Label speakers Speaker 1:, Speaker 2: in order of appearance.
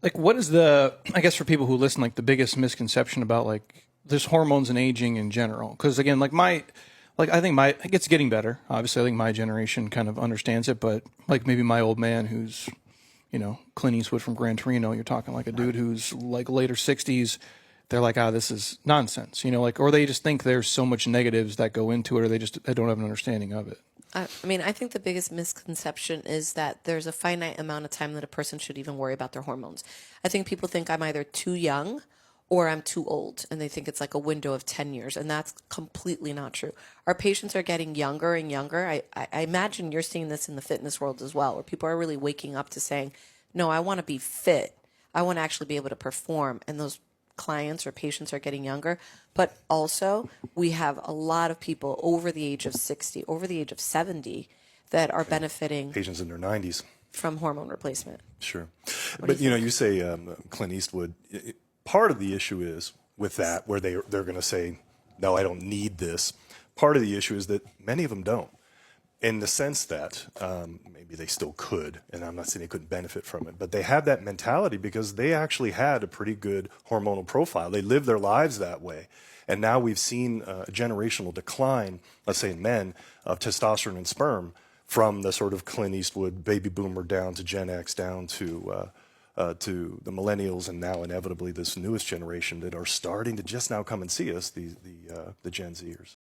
Speaker 1: Like, what is the, I guess for people who listen, like the biggest misconception about like this hormones and aging in general? Because again, I think it's getting better. Obviously, I think my generation kind of understands it, but like maybe my old man who's, Clint Eastwood from Gran Torino, you're talking like a dude who's like later 60s. They're like, this is nonsense, or they just think there's so much negatives that go into it, or they don't have an understanding of it.
Speaker 2: I mean, I think the biggest misconception is that there's a finite amount of time that a person should even worry about their hormones. I think people think I'm either too young or I'm too old, and they think it's like a window of 10 years, and that's completely not true. Our patients are getting younger and younger. I imagine you're seeing this in the fitness world as well, where people are really waking up to saying, no, I want to be fit. I want to actually be able to perform, and those clients or patients are getting younger, but also we have a lot of people over the age of 60, over the age of 70 that are benefiting.
Speaker 3: Patients in their 90s.
Speaker 2: From hormone replacement.
Speaker 3: Sure. But you say Clint Eastwood, part of the issue is with that, where they're going to say, no, I don't need this. Part of the issue is that many of them don't. In the sense that maybe they still could, and I'm not saying they couldn't benefit from it, but they have that mentality because they actually had a pretty good hormonal profile. They lived their lives that way. And now we've seen a generational decline, let's say in men, of testosterone and sperm from the sort of Clint Eastwood baby boomer down to Gen X, down to the millennials, and now inevitably this newest generation that are starting to just now come and see us, the Gen Zers.